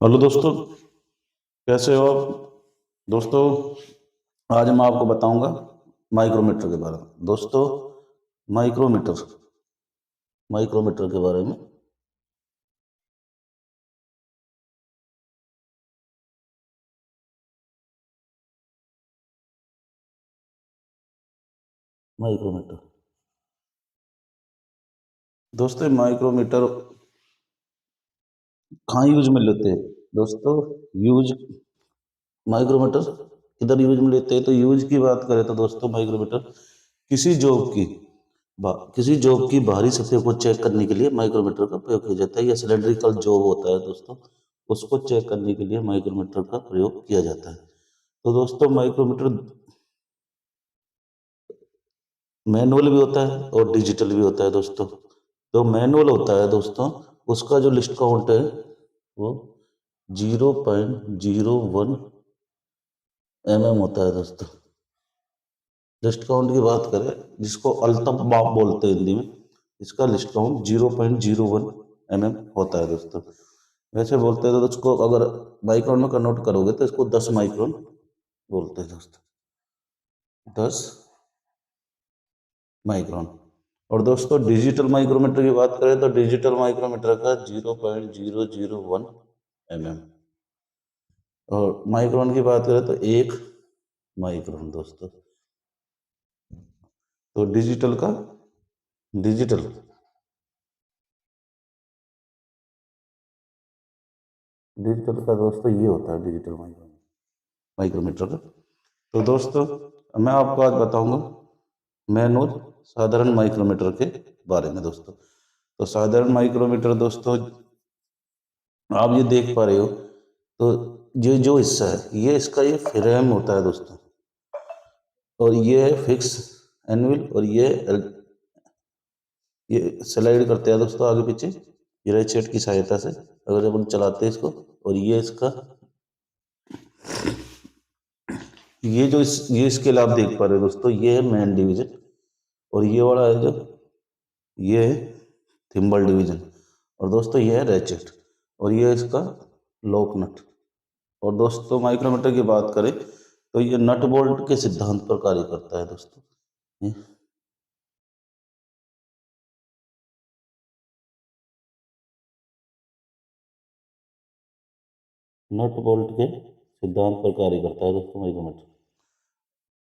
Hello दोस्तों, कैसे हो आप? दोस्तों, आज मैं आपको बताऊंगा माइक्रोमीटर के बारे में। दोस्तों, माइक्रोमीटर माइक्रोमीटर के बारे में। माइक्रोमीटर दोस्तों, माइक्रोमीटर कहाँ यूज में लेते हैं? दोस्तों, यूज माइक्रोमीटर किधर यूज में लेते हैं? तो यूज की बात करें तो दोस्तों, माइक्रोमीटर किसी जॉब की किसी जॉब की बाहरी सतह को चेक करने के लिए माइक्रोमीटर का प्रयोग किया जाता है। या सिलेंड्रिकल जॉब होता है दोस्तों, उसको चेक करने के लिए माइक्रोमीटर का प्रयोग किया जाता है। तो दोस्तों, माइक्रोमीटर मैनुअल भी होता है और डिजिटल भी होता है दोस्तों। तो मैनुअल होता है दोस्तों, उसका जो लिस्ट काउंट है वो 0.01 होता है दोस्तों। लिस्ट काउंट की बात करें, जिसको अल्तप बाप बोलते हैं हिंदी में, इसका लिस्ट काउंट 0.01 होता है दोस्तों। वैसे बोलते हैं तो उसको अगर माइक्रोन में कन्वर्ट करोगे तो इसको 10 माइक्रोन बोलते हैं दोस्तों। 10 माइक्रोन। और दोस्तों, डिजिटल माइक्रोमीटर की बात करें तो डिजिटल माइक्रोमीटर का 0.001 और माइक्रोन की बात करें तो 1 माइक्रोन दोस्तों। तो डिजिटल डिजिटल का दोस्तों ये होता है डिजिटल माइक्रोमीटर का। तो दोस्तों, मैं आपको आज बताऊंगा मैनुअल साधारण माइक्रोमीटर के बारे में दोस्तों। तो साधारण माइक्रोमीटर दोस्तों, आप ये देख पा रहे हो, तो ये जो हिस्सा है ये इसका ये फ्रेम होता है दोस्तों। और ये है फिक्स एनुअल, और ये स्लाइड करते हैं दोस्तों आगे पीछे, ये रेचेट की सहायता से अगर जब हम चलाते हैं इसको। और ये इसका ये स्केल आप देख पा रहे हो दोस्तों, ये है मेन डिवीजन। और ये वाला है जो ये है थिम्बल डिवीजन। और दोस्तों ये है रेचेट, और ये है इसका लॉक नट। और दोस्तों, माइक्रोमीटर की बात करें तो ये नट बोल्ट के सिद्धांत पर कार्य करता है दोस्तों। ये नट बोल्ट के सिद्धांत पर कार्य करता है दोस्तों।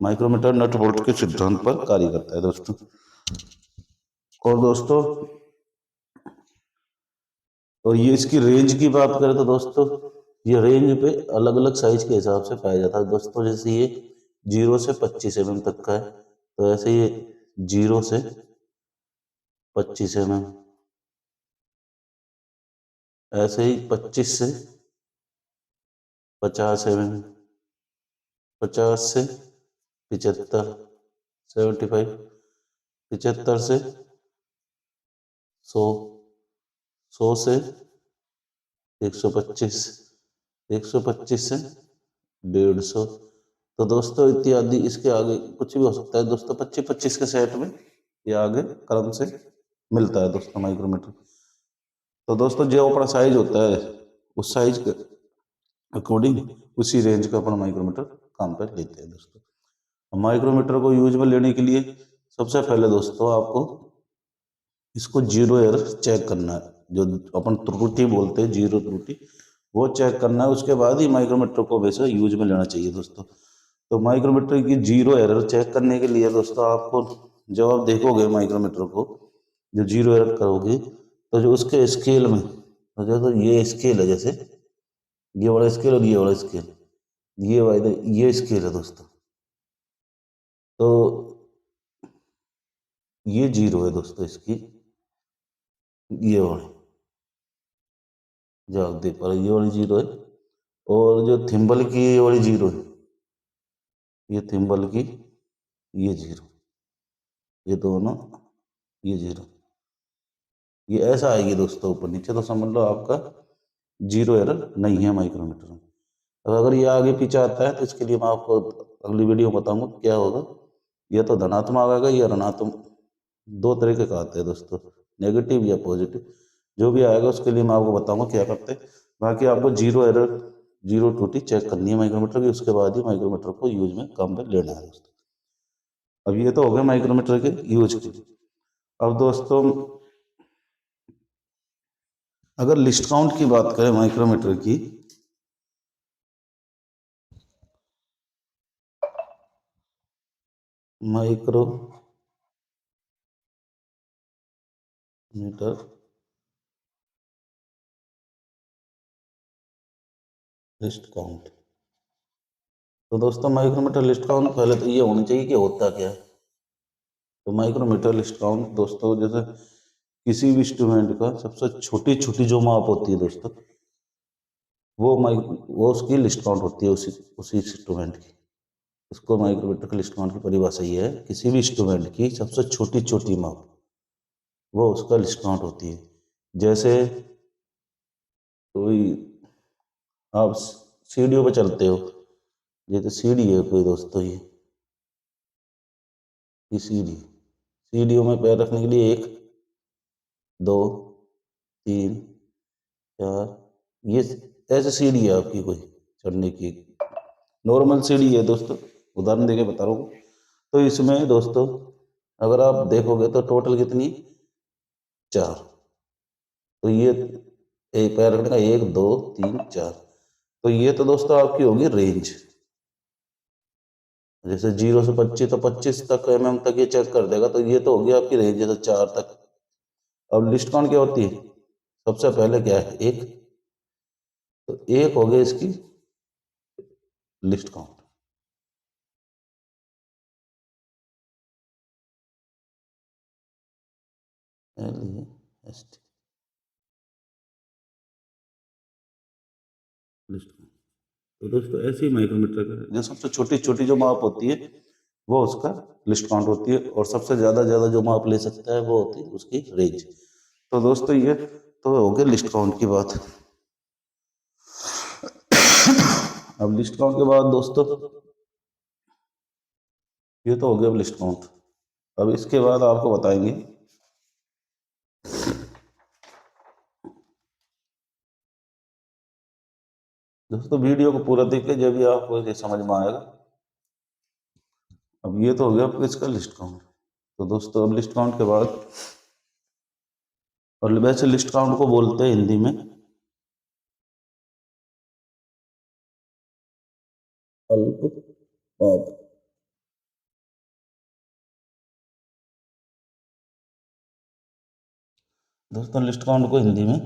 माइक्रोमीटर नट बोल्ट के सिद्धांत पर कार्य करता है दोस्तों। और दोस्तों, और ये इसकी रेंज की बात करें तो दोस्तों, ये रेंज पे अलग अलग साइज के हिसाब से पाया जाता है दोस्तों। जैसे ये 0 से 25 तक का है, तो ऐसे ये 0 से 25 ऐसे ही 25 से 50 50 से 75 75 75 से 100 100 से 125 125 से 150 तो दोस्तों इत्यादि। इसके आगे कुछ भी हो सकता है दोस्तों। 25 25 के सेट में ये आगे क्रम से मिलता है दोस्तों माइक्रोमीटर। तो दोस्तों, जो अपना साइज होता है उस साइज के अकॉर्डिंग उसी रेंज का अपना माइक्रोमीटर काम पर लेते हैं दोस्तों। माइक्रोमीटर को यूज में लेने के लिए सबसे पहले दोस्तों आपको इसको जीरो एरर चेक करना है। जो अपन त्रुटि बोलते हैं, जीरो त्रुटि, वो चेक करना है। उसके बाद ही माइक्रोमीटर को वैसे यूज में लेना चाहिए दोस्तों। तो माइक्रोमीटर की जीरो एरर चेक करने के लिए दोस्तों आपको, जब आप देखोगे माइक्रोमीटर को, जो जीरो एरर करोगे तो जो उसके स्केल में, तो जैसे ये स्केल है, जैसे ये वाला स्केल और ये वाला स्केल, ये स्केल है दोस्तों। तो ये जीरो है दोस्तों इसकी, ये वाली, जो आप देख पा रहे हो, ये वाली जीरो है। और जो थिम्बल की ये वाली जीरो है, ये थिम्बल की ये जीरो, ये दोनों ये जीरो, ये ऐसा आएगी दोस्तों ऊपर नीचे, तो समझ लो आपका जीरो एरर नहीं है माइक्रोमीटर में। अब अगर ये आगे पीछे आता है तो इसके लिए मैं आपको अगली वीडियो में बताऊंगा क्या होगा। ये तो धनात्मक आएगा या ऋणात्मक, दो तरीके का आते हैं दोस्तों, नेगेटिव या पॉजिटिव। जो भी आएगा उसके लिए मैं आपको बताऊंगा क्या करते हैं। बाकी आपको जीरो एरर, जीरो त्रुटि चेक करनी है माइक्रोमीटर की, उसके बाद ही माइक्रोमीटर को यूज में काम में लेना है दोस्तों। अब ये तो हो गया माइक्रोमीटर के यूज की। अब दोस्तों अगर लिस्ट काउंट की बात करें माइक्रोमीटर की, माइक्रोमीटर लिस्ट काउंट, तो दोस्तों माइक्रोमीटर लिस्ट काउंट पहले तो ये होना चाहिए कि होता क्या है। तो माइक्रोमीटर लिस्ट काउंट दोस्तों, जैसे किसी भी इंस्ट्रूमेंट का सबसे छोटी छोटी जो माप होती है दोस्तों, वो उसकी लिस्ट काउंट होती है, उसी उसी इंस्ट्रूमेंट की। उसको माइक्रोमीटर के लिस्ट काउंट की परिभाषा ये है, किसी भी इंस्ट्रूमेंट की सबसे छोटी छोटी माप वो उसका लिस्ट काउंट होती है। जैसे कोई आप सीढ़ियों पे चलते हो, जैसे सीढ़ी है कोई दोस्तों, ये सीढ़ियों में पैर रखने के लिए एक, दो, तीन, चार, ये ऐसे सीढ़ी है आपकी कोई चढ़ने की, नॉर्मल सीढ़ी है दोस्तों, उदाहरण देके बता रहा हूँ। तो इसमें दोस्तों अगर आप देखोगे तो टोटल कितनी, चार। तो ये एक पैर रखने का, एक, दो, तीन, चार। तो ये तो दोस्तों आपकी होगी रेंज। जैसे 0 से 25, तो 25 तक mm तक ये चेक कर देगा, तो ये तो होगी आपकी रेंज, जैसे 4 तक। अब लिस्ट काउंट क्या होती है, सबसे पहले क्या है, एक। तो एक हो गया इसकी list count. LAST list count. तो दोस्तों ऐसे ही माइक्रोमीटर का जो सबसे छोटी छोटी जो माप होती है वो उसका लिस्ट काउंट होती है, और सबसे ज्यादा ज्यादा जो माप ले सकता है वो होती है उसकी रेंज। तो दोस्तों ये तो हो गया लिस्ट काउंट की बात। अब लिस्ट काउंट के बाद दोस्तों ये तो हो गया अब लिस्ट काउंट। अब इसके बाद आपको बताएंगे, दोस्तों वीडियो को पूरा देखिए जब भी आपको ये समझ में आएगा। अब ये तो हो गया आपका इसका लिस्ट काउंट। तो दोस्तों अब लिस्ट काउंट के बाद, और वैसे लिस्ट काउंट को बोलते हैं हिंदी में अल्पमाप। दोस्तों लिस्ट काउंट को हिंदी में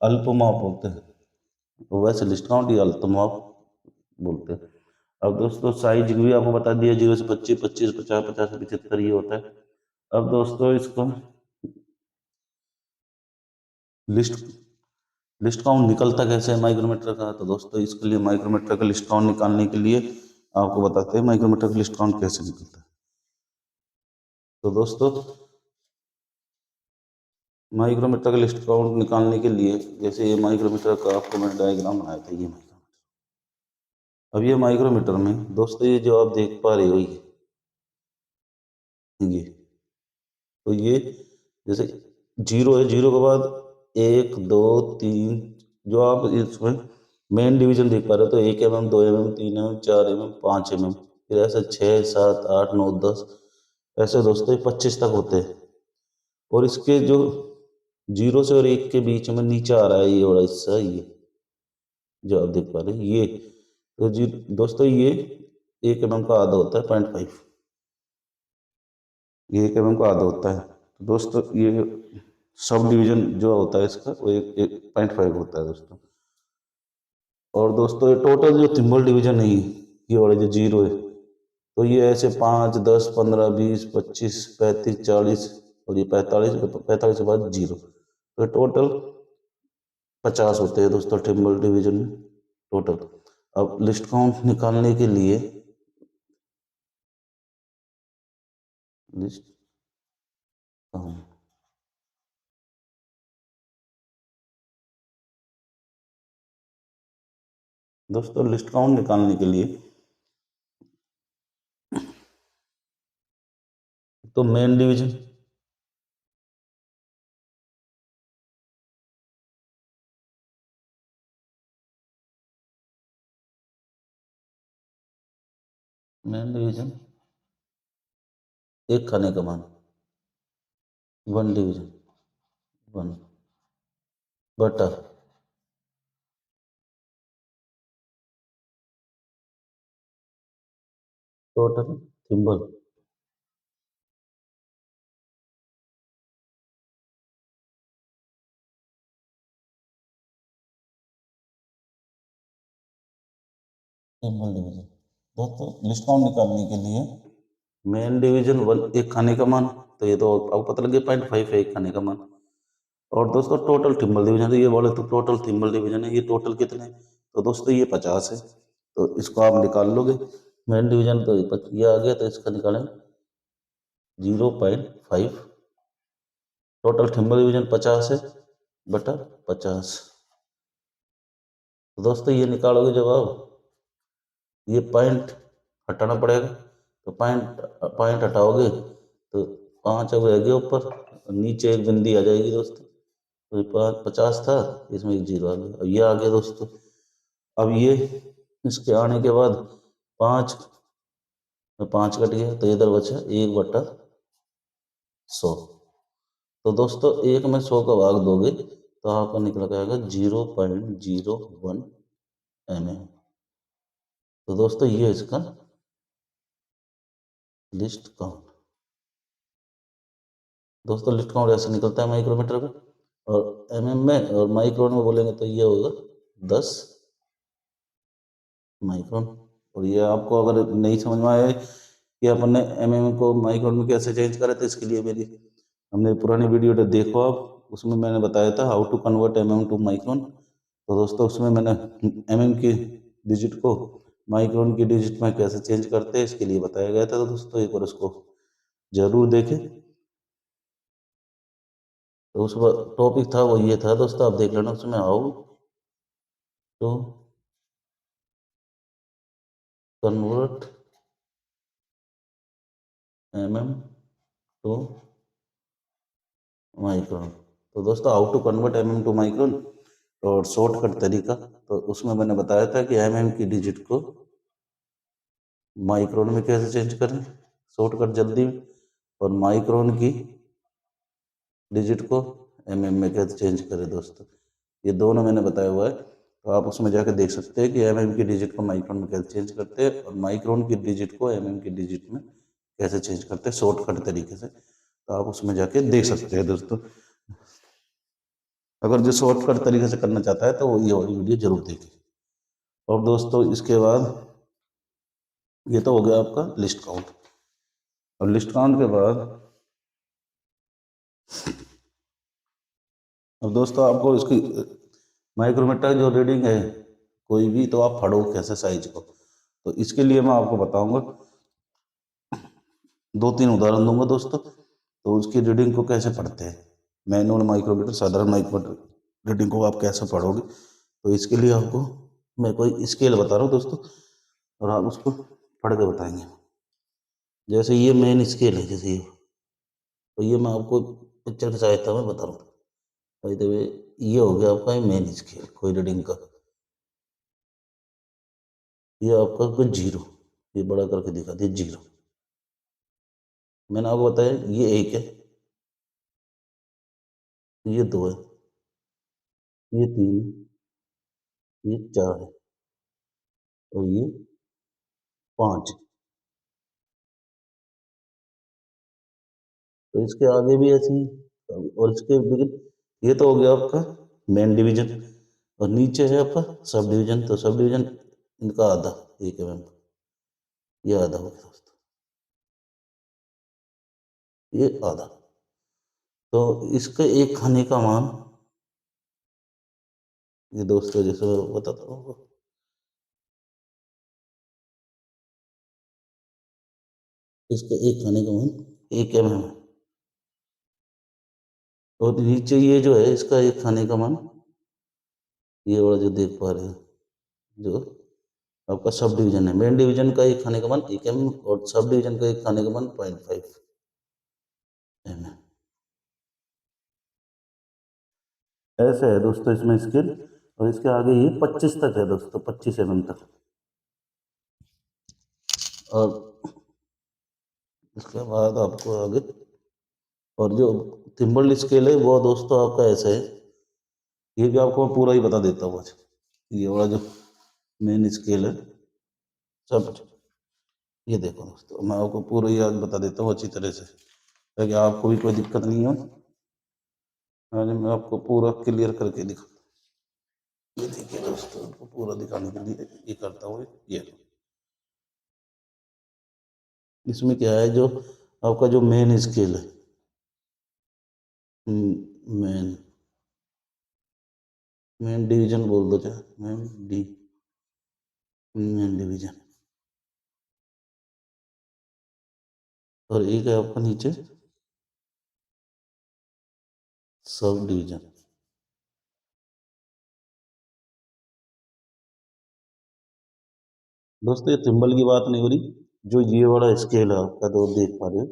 अल्पमाप बोलते हैं, तो वैसे लिस्ट काउंट ही अल्पमाप बोलते हैं। अब दोस्तों साइज भी आपको बता दिया, 0 से 25, 25, 50, 50 से 75 ये होता है। अब दोस्तों इसको लिस्ट लिस्ट काउंट निकलता कैसे है माइक्रोमीटर का, तो दोस्तों इसके लिए माइक्रोमीटर का लिस्ट काउंट निकालने के लिए आपको बताते हैं माइक्रोमीटर का लिस्ट काउंट कैसे निकलता है। तो दोस्तों माइक्रोमीटर का लिस्ट काउंट निकालने के लिए, जैसे ये माइक्रोमीटर का आपको मैंने डायग्राम बनाया था, ये माइक्रोमीटर। अब ये माइक्रोमीटर में दोस्तों ये जो आप देख पा रहे हो ये तो ये जैसे जीरो है, जीरो के बाद एक, दो, तीन, जो आप इसमें मेन डिवीजन देख पा रहे हो, तो 1 mm, 2 mm, 3 mm, 4 mm, 5 mm, फिर ऐसे 6, 7, 8, 9, 10, ऐसे दोस्तों 25 तक होते हैं। और इसके जो जीरो से और एक के बीच में नीचे आ रहा है ये वाला हिस्सा, ये जो आप देख पा रहे हैं ये, तो जी दोस्तों ये 1 mm का आधा होता है, 0.5। ये 1 mm का आधा होता है। तो दोस्तों ये सब डिवीजन जो होता है इसका वो 1.5 होता है दोस्तों। और दोस्तों ये टोटल जो थिम्बल डिवीजन है ये वाले जो जीरो है, तो ये ऐसे 5, 10, 15, 20, 25, 35, 40, और ये 45, 45 के बाद जीरो, तो टोटल 50 होते हैं दोस्तों टिम्बल डिवीजन में टोटल। अब लिस्ट काउंट निकालने के लिए लिस्ट काउंट, दोस्तों लिस्ट काउंट निकालने के लिए तो मेन डिवीजन, मेन डिवीजन एक खाने का मान, वन डिवीजन वन बटा टोटल थिम्बल। थिम्बल डिवीजन दोस्तों लिस्ट काउंट निकालने के लिए मेन डिवीजन वन एक खाने का मान, तो ये तो आपको पता लगे 0.5 है एक खाने का मान। और दोस्तों टोटल थिम्बल डिवीजन, तो ये बोले तो टोटल थिम्बल डिवीजन है, ये टोटल कितने हैं? तो दोस्तों ये 50 है, तो इसको आप निकाल लोगे। मेन डिवीजन तो ये आ गया, तो इसका निकालें 0.5, टोटल थिम्बल डिवीजन 50 है बटा 50। तो दोस्तों ये निकालोगे जवाब, ये पॉइंट हटाना पड़ेगा, तो पॉइंट पॉइंट हटाओगे तो 5 अब रह गया ऊपर, और नीचे एक बिंदी आ जाएगी दोस्तों। तो ये 50 था, इसमें एक जीरो आ गया, अब ये आ गया दोस्तों। अब ये इसके आने के बाद 5 में 5 कट गया, तो इधर बचा 1/100। तो दोस्तों 1 में 100 का भाग दोगे तो आपका निकल के आएगा 0.01 mm। तो दोस्तों ये इसका लिस्ट काउंट। दोस्तों लिस्ट काउंट ऐसे निकलता है माइक्रोमीटर में, और mm में और माइक्रोन में बोलेंगे तो ये होगा 10 माइक्रोन। और ये आपको अगर नहीं समझ में आए कि अपन ने को माइक्रोन में कैसे चेंज करा, तो इसके लिए मेरी हमने पुरानी वीडियो देखो आप, उसमें मैंने बताया था how to convert to micron. तो दोस्तों उसमें मैंने की डिजिट को माइक्रोन की डिजिट में कैसे चेंज करते हैं इसके लिए बताया गया था। तो दोस्तों एक बार उसको जरूर देखें। तो उस टॉपिक था वो ये था दोस्तों, आप देख लेना उसमें how to convert to micron. तो दोस्तों how to convert to micron और शॉर्टकट तरीका, तो उसमें मैंने बताया था कि की डिजिट को माइक्रोन में कैसे चेंज करें शॉर्टकट जल्दी में, और माइक्रोन की डिजिट को में कैसे चेंज करें दोस्तों, ये दोनों मैंने बताया हुआ है। तो आप उसमें जाकर देख सकते हैं कि की डिजिट को माइक्रोन में कैसे चेंज करते हैं, और माइक्रोन की डिजिट को की डिजिट में कैसे चेंज करते हैं शॉर्टकट तरीके से। तो आप उसमें जाके देख सकते हैं दोस्तों। अगर जो शॉर्टकट तरीके से करना चाहता है तो वो ये वाली वीडियो जरूर देखें। और दोस्तों इसके बाद ये तो हो गया आपका लिस्ट काउंट, और लिस्ट काउंट के बाद अब दोस्तों आपको इसकी माइक्रोमीटर जो रीडिंग है कोई भी, तो आप पढ़ो कैसे साइज को। तो इसके लिए मैं आपको बताऊंगा, 2-3 उदाहरण दूंगा दोस्तों, तो उसकी रीडिंग को कैसे पढ़ते हैं। मैनुअल माइक्रोमीटर साधारण माइक्रोमीटर रीडिंग को आप कैसे पढ़ोगे, तो इसके लिए आपको मैं कोई स्केल बता रहा हूँ दोस्तों, और आप उसको पढ़ के बताएंगे। जैसे ये मेन स्केल है, जैसे ये, तो ये मैं आपको पिक्चर की सहायता में बता रहा हूँ। बाय द वे ये हो गया आपका मेन स्केल कोई रीडिंग का, ये आपका कोई जीरो, ये बड़ा करके दिखा दिया जीरो। मैंने आपको बताया ये 1 है, ये 2 है, ये 3 है, ये 4 है, और ये 5 है। तो इसके आगे भी ऐसे ही, और इसके लेकिन ये तो हो गया आपका मेन डिवीजन, और नीचे है आपका सब डिवीजन। तो सब डिवीजन इनका आधा 1 mm, ये आधा हो गया दोस्तों, ये आधा। तो इसके एक खाने का मान, ये दोस्तों जैसे मैं बताता हूँ, इसके एक खाने का मान 1 mm है, और नीचे ये जो है इसका एक खाने का मान, ये वाला जो देख पा रहे हैं जो आपका सब डिवीजन है। मेन डिवीजन का एक खाने का मान 1 mm, और सब डिवीजन का एक खाने का मान 0.5 mm। ऐसे है दोस्तों इसमें स्केल, और इसके आगे ये 25 तक है दोस्तों, 25 mm तक। और इसके बाद आपको आगे, और जो थिम्बल स्केल है वो दोस्तों आपका ऐसा है, ये भी आपको मैं पूरा ही बता देता हूँ आज। ये वाला जो मेन स्केल है सब, ये देखो दोस्तों मैं आपको पूरा ही आज बता देता हूँ अच्छी तरह से, ताकि आपको भी कोई दिक्कत नहीं हो। आज मैं आपको पूरा क्लियर करके दिखाता हूँ। ये देखिए दोस्तों, आपको पूरा दिखाने के लिए ये करता हूँ। ये इसमें क्या है, जो आपका जो मेन स्केल है, मेन मेन डिवीजन बोल दो चाहे, मेन डिवीजन, और एक है आपका नीचे सब डिवीजन। दोस्तों ये थिम्बल की बात नहीं हो रही, जो ये वाला स्केल है आपका, तो देख पा रहे हो,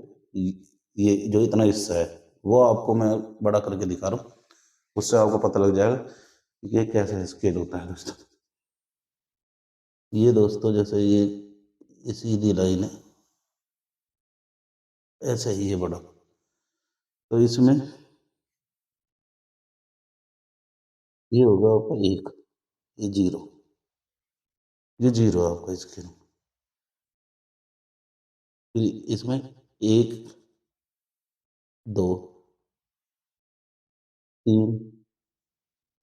ये जो इतना हिस्सा है वो आपको मैं बड़ा करके दिखा रहा हूँ, उससे आपको पता लग जाएगा कि ये कैसे स्केल होता है दोस्तों। ये दोस्तों जैसे ये सीधी लाइन है, ऐसे ही ये बड़ा, तो इसमें ये होगा आपका एक, ये जीरो, ये जीरो है आपका स्केल। फिर इसमें एक, दो, तीन,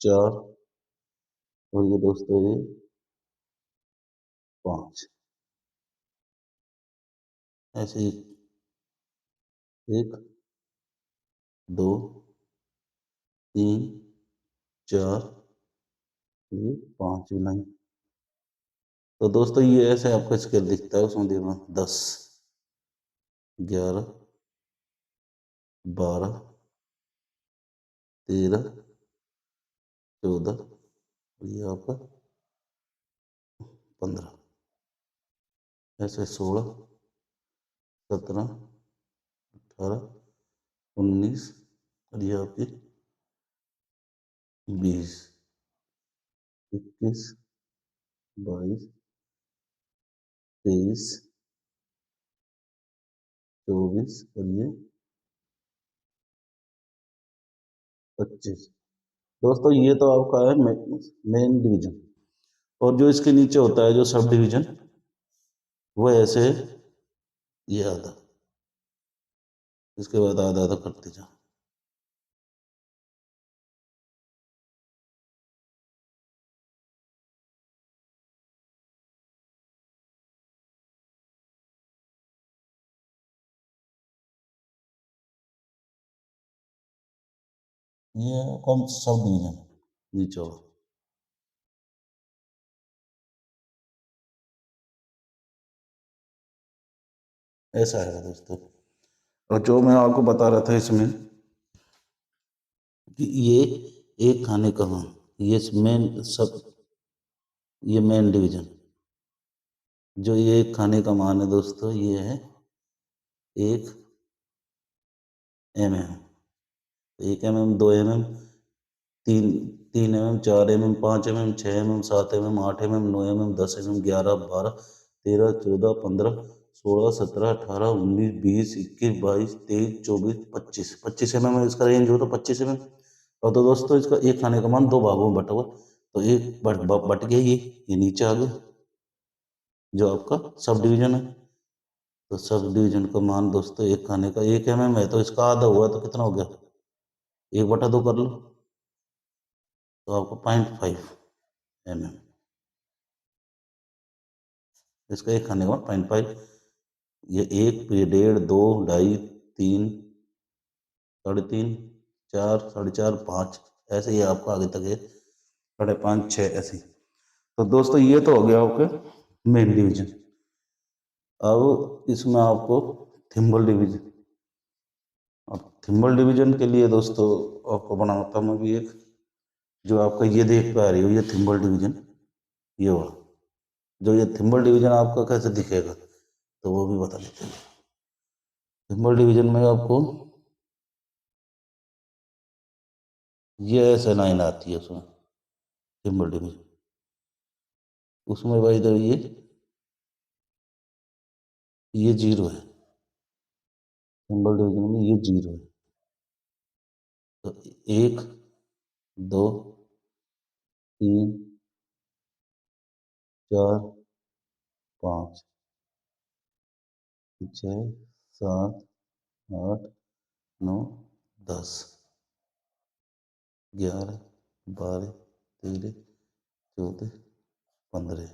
चार, और ये दोस्तों ये पांच, ऐसे ही एक, दो, तीन, चार, ये पांचवी लाइन। तो दोस्तों ये ऐसे आपका स्केल दिखता है, उसमें देखना 10, 11, 12, 13, 14, ये आपका 15, ऐसे 16, 17, 18, 19, और ये आपकी 20, 21, 22, 23, 24, और ये 25। दोस्तों ये तो आपका है मेन डिवीजन, और जो इसके नीचे होता है जो सब डिवीजन, वो ऐसे है, ये आधा, इसके बाद आधा आधा करते जाओ। ये कौन सब डिवीजन नीचे होगा, ऐसा है दोस्तों। और जो मैं आपको बता रहा था इसमें कि ये एक खाने का मान, ये मेन सब, ये मेन डिवीजन, जो ये एक खाने का मान है दोस्तों, ये है 1 mm, 1 mm, 2 mm, 3 3 mm, 4 mm, 5 mm, 6 mm, 7 mm, 8 mm, 9 mm, 10 mm, 11, 12, 13, 14, 15, 16, 17, 18, 19, 20, 21, 22, 23, 24, 25, 25 mm इसका रेंज हो, तो 25 mm। और तो दोस्तों इसका एक खाने का मान दो भागों में बटा हुआ, तो एक बट गया, ये नीचे आ गया जो आपका सब डिवीजन है। तो सब डिवीजन का मान दोस्तों एक खाने का 1 mm है, तो इसका आधा हुआ तो कितना हो गया, 1/2 कर लो, तो आपको 0.5 mm, इसका एक खाने का मान 0.5। ये एक, फिर 1.5, 2, 2.5, 3, 3.5, 4, 4.5, 5, ऐसे ही आपका आगे तक है 5.5, 6, ऐसे ही। तो दोस्तों ये तो हो गया आपके मेन डिवीजन। अब इसमें आपको थिम्बल डिवीजन, अब थिम्बल डिवीजन के लिए दोस्तों आपको बनाता हूँ अभी एक, जो आपका ये देख पा रही हो, ये थिम्बल डिवीजन, ये वाला, जो ये थिम्बल डिवीजन आपका कैसे दिखेगा, तो वो भी बता देते हैं। थिम्बल डिवीजन में आपको ये ऐसे लाइन आती है उसमें, थिम्बल डिवीजन, उसमें भाई इधर ये ये जीरो है, थिम्बल डिवीजन में ये जीरो है। तो एक, दो, तीन, चार, पाँच, छः, सात, आठ, नौ, 10, 11, 12, 13, 14, 15,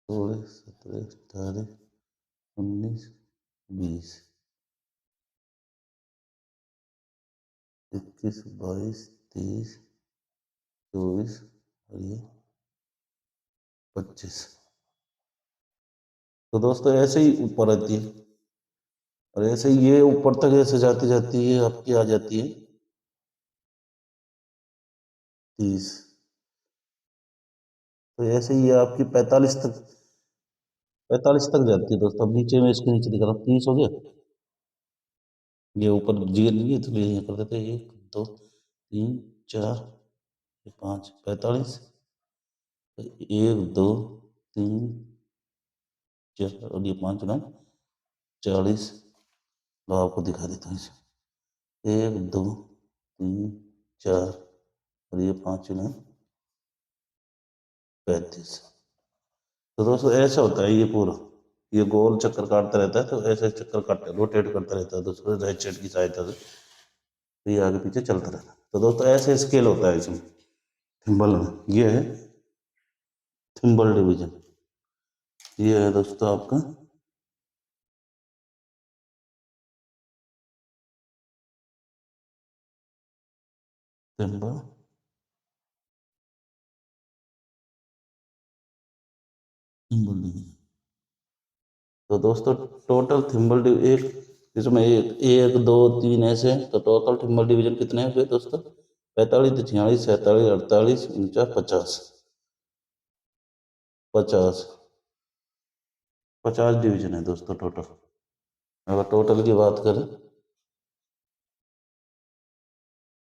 16, 17, 18, 19, 20, 21, 22, 23, 24 और ये 25। तो दोस्तों ऐसे ही ऊपर रहती है, और ऐसे ही ये ऊपर तक ऐसे जाती जाती है, आपकी आ जाती है 30। तो ऐसे ही ये आपकी 45 तक जाती है दोस्तों। अब नीचे में इसके नीचे दिखा रहा हूँ, 30 हो गया। ये ऊपर जी नहीं है, तो ये कर देते हैं 1, 2, 3, 4, 5, 45, 1, 2, 3, 4 और ये 5 9, 40। लो आपको दिखा देता हूँ इसे। 1, 2, 3, 4 और ये 5 9, 35। तो दोस्तों ऐसा होता है ये पूरा, ये गोल चक्कर काटता रहता है, तो ऐसे चक्कर काटता रोटेट करता रहता है दोस्तों, राइट साइड की सहायता से। तो ये आगे पीछे चलता रहता है। तो दोस्तों ऐसे स्केल होता है इसमें, थिम्बल में। ये है थिम्बल डिवीजन। ये है दोस्तों आपका थिम्बल थिम्बल डिवीजन। तो दोस्तों टोटल थिम्बल एक, इसमें एक दो तीन ऐसे हैं, तो टोटल थिम्बल डिवीजन कितने हुए दोस्तों? 45, 46, 47, 48, 49, 50। 50, 50 डिवीजन है दोस्तों टोटल। अगर टोटल की बात करें,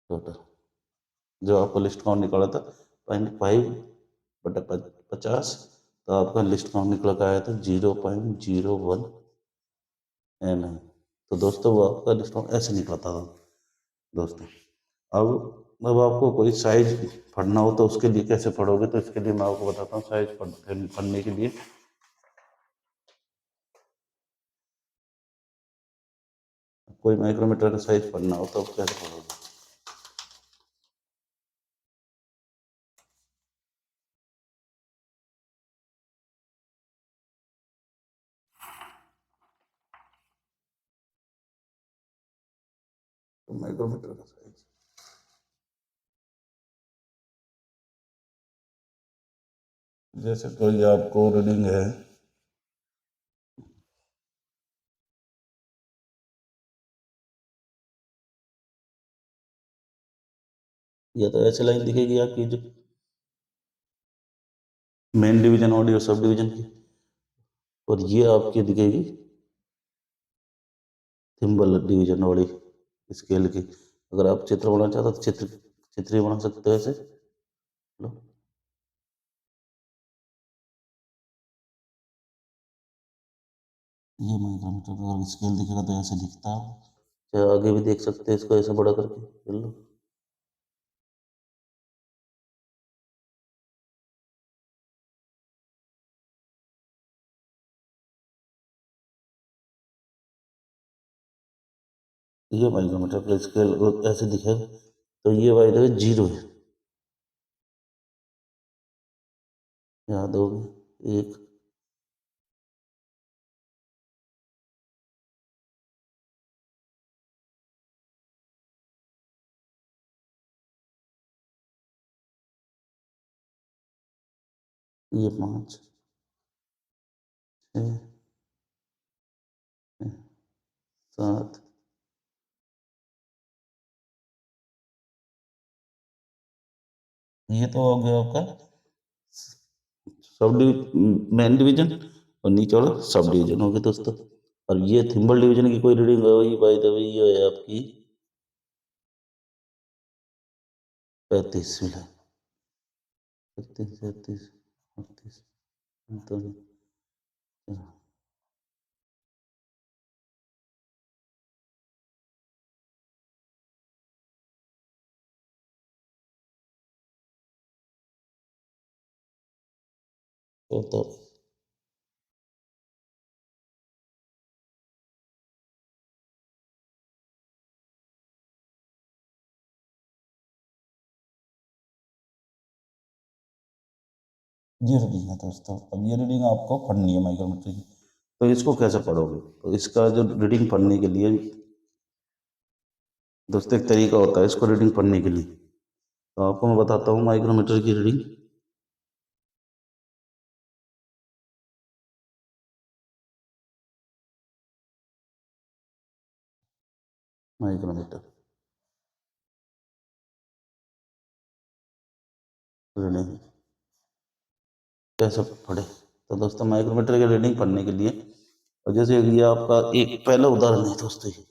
टोटल जो आपको लिस्ट काउंट निकाला था 0.5/50, तो आपका लिस्ट काउंट निकल कर आया था 0.01 तो दोस्तों वो आपका लिस्ट काउंट ऐसे निकला था दोस्तों। अब आपको कोई साइज पढ़ना हो तो उसके लिए कैसे पढ़ोगे, तो इसके लिए मैं आपको बताता हूँ। साइज पढ़ने के लिए कोई माइक्रोमीटर का साइज पढ़ना हो तो कैसे पढ़ोगे? तो माइक्रोमीटर का साइज, जैसे कोई आपको रीडिंग है, या तो ऐसे लाइन दिखेगी आपकी जो main division audio sub division की, और ये आपकी दिखेगी थिम्बल डिवीजन वाली स्केल की। अगर आप चित्र बनाना चाहते हो तो चित्र ही बना सकते हो ऐसे। लो, ये माइक्रोमीटर का अगर स्केल दिखेगा तो ऐसे दिखता है। चाहे आगे भी देख सकते हैं इसको ऐसे बड़ा करके, कर लो। ये माइक्रोमीटर का स्केल ऐसे दिखेगा, तो ये भाई देखो जीरो है, याद होगी। एक, ये 5, 6, 7, ये तो हो गया आपका सब मेन डिवीजन, और नीचे वाला सब डिवीजन हो गया दोस्तों। और ये थिम्बल डिवीजन की कोई रीडिंग है वही बाय द वे ये है आपकी 35 मिला, 36, 37, 38, 39। तो ये रीडिंग है दोस्तों। अब ये रीडिंग आपको पढ़नी है माइक्रोमीटर की। तो इसको कैसे पढ़ोगे? तो इसका जो रीडिंग पढ़ने के लिए दोस्तों एक तरीका होता है इसको रीडिंग पढ़ने के लिए। तो आपको मैं बताता हूँ माइक्रोमीटर की रीडिंग। माइक्रोमीटर रीडिंग कैसे पढ़े? तो दोस्तों माइक्रोमीटर की रीडिंग पढ़ने के लिए, और जैसे ये आपका एक पहला उदाहरण है दोस्तों, ये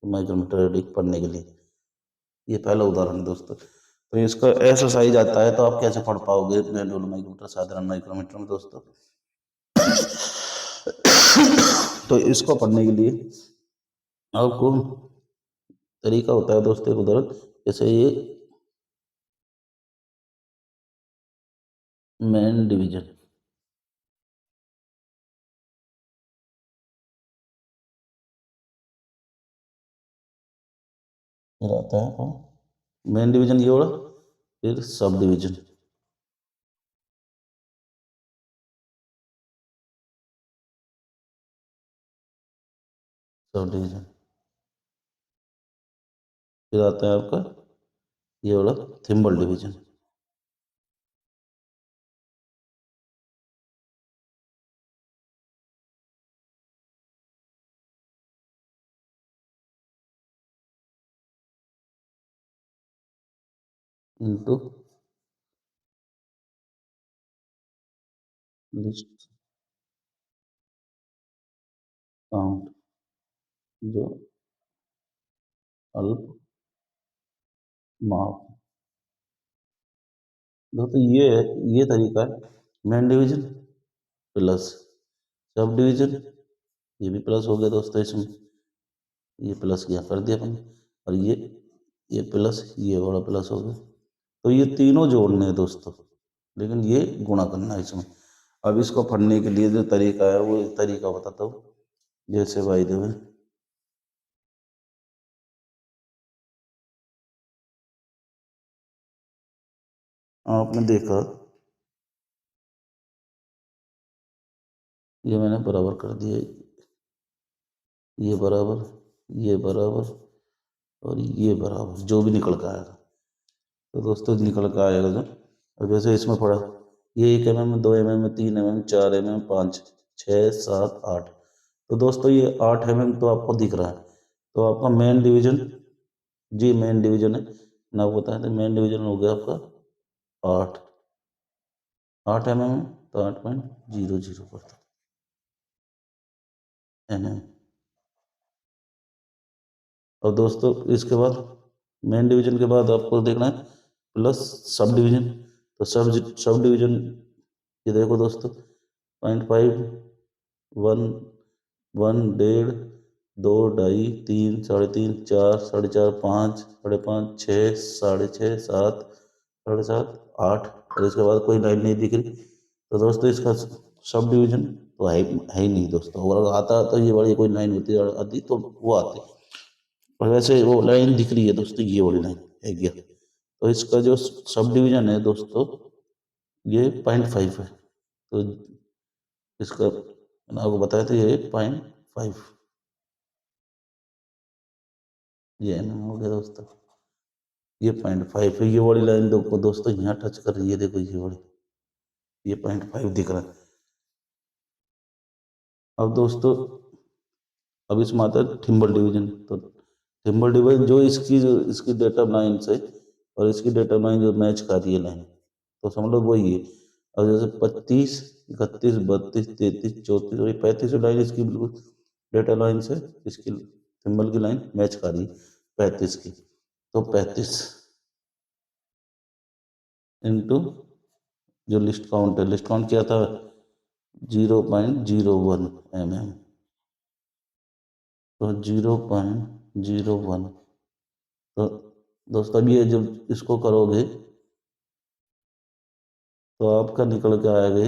माइक्रोमीटर रीडिंग पढ़ने के लिए ये पहला उदाहरण है दोस्तों। तो इसका ऐसा साइज आता है, तो आप कैसे पढ़ पाओगे मैनुअल माइक्रोमीटर साधारण माइक्रोमीटर में दोस्तों? तो इसको पढ़ने के लिए आपको तरीका होता है दोस्तों एक उदाहरण। जैसे ये मेन डिवीजन, फिर आता है मेन डिवीजन ये वाला, फिर सब डिवीजन, सब डिवीजन, फिर आता है आपका ये वाला thimble division. Into list count, जो अल्प माप। दोस्तों ये तरीका है main division plus sub division. ये भी प्लस हो गया दोस्तों इसमें, ये प्लस किया कर दिया अपन। और ये प्लस ये वाला प्लस हो गया। तो ये तीनों जोड़ने हैं दोस्तों, लेकिन ये गुणा करना है इसमें। अब इसको पढ़ने के लिए जो तरीका है वो तरीका बताता हूँ। जैसे भाई देवे आपने देखा, ये मैंने बराबर कर दिया, ये बराबर, ये बराबर, और ये बराबर, जो भी निकल कर आएगा। तो दोस्तों निकल कर आएगा जो, और जैसे इसमें पड़ा, ये 1 mm, 2 mm, 3 mm, 4 mm, 5, 6, 7, 8। तो दोस्तों ये 8 mm तो आपको दिख रहा है। तो आपका मेन डिवीजन, जी मेन डिवीजन है ना, आपको बताया था मेन डिवीजन हो गया आपका 8, 8 mm, तो 8.00 पड़ता mm। और दोस्तों इसके बाद मेन डिवीजन के बाद आपको देखना है प्लस सब डिवीजन। तो सब डिवीजन ये देखो दोस्तों, 0.5, 1, 1, 1.5, 2, 2.5, 3, 3.5, 4, 4.5, 5, 5.5, 6, 6.5, 7, 7.5, 8। और इसके बाद कोई लाइन नहीं दिख रही। तो दोस्तों इसका सब डिवीजन तो है ही नहीं दोस्तों। अगर आता तो ये वाली कोई लाइन होती आती तो वो आती, और वैसे वो लाइन दिख रही है दोस्तों, ये वाली लाइन है क्या? तो इसका जो सब डिवीजन है दोस्तों ये 0.5 है। तो इसका मैंने आपको बताया था ये 0.5, ये एम हो गया दोस्तों। ये 0.5 है, ये वाली लाइन देखो दोस्तों यहाँ टच कर रही है, देखो ये वाली, ये 0.5 दिख रहा है। अब दोस्तों अब इसमें आता है थिम्बल डिवीजन। तो थिम्बल डिवीजन जो इसकी डेटा लाइन से और इसकी डेटा लाइन जो मैच कर रही है लाइन, तो समझ लो वही है। और जैसे 25, 31, 32, 33, 34 और 35 लाइन इसकी बिल्कुल डेटा लाइन से इसकी थिम्बल की लाइन मैच कर रही है 35 की। तो 35 इंटू जो लिस्ट काउंट है, लिस्ट काउंट क्या था 0.01 mm। तो 0.01, तो दोस्तों अब ये जब इसको करोगे तो आपका निकल के आएगा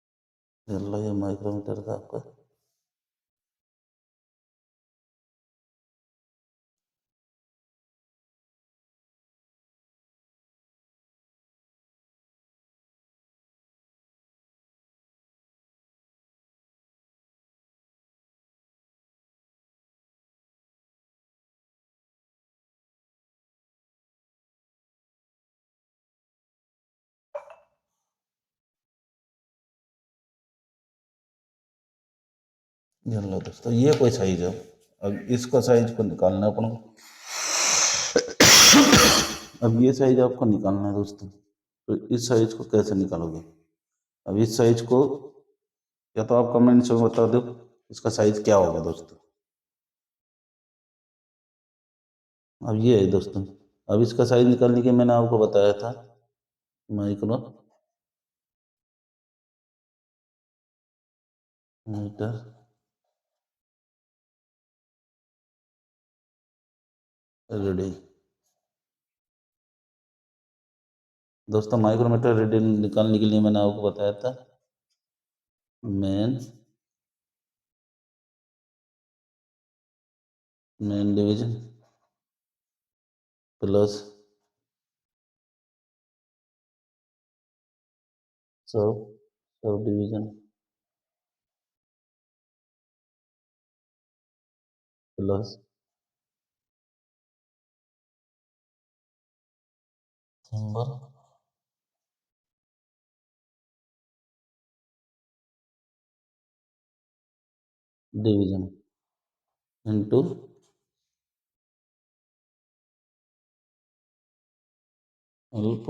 चलो ये माइक्रोमीटर था आपका। चलो दोस्तों ये कोई साइज है। अब इसका साइज को निकालना है अपन को। अब ये साइज आपको निकालना है दोस्तों। तो इस साइज को कैसे निकालोगे? अब इस साइज को या तो आप कमेंट्स में बता दो इसका साइज क्या होगा दोस्तों। अब ये है दोस्तों। अब इसका साइज निकालने के मैंने आपको बताया था माइक्रो मीटर रीडिंग। दोस्तों माइक्रोमीटर रीडिंग निकालने के लिए मैंने आपको बताया था मेन मेन डिवीजन प्लस सब सब division plus symbol division into help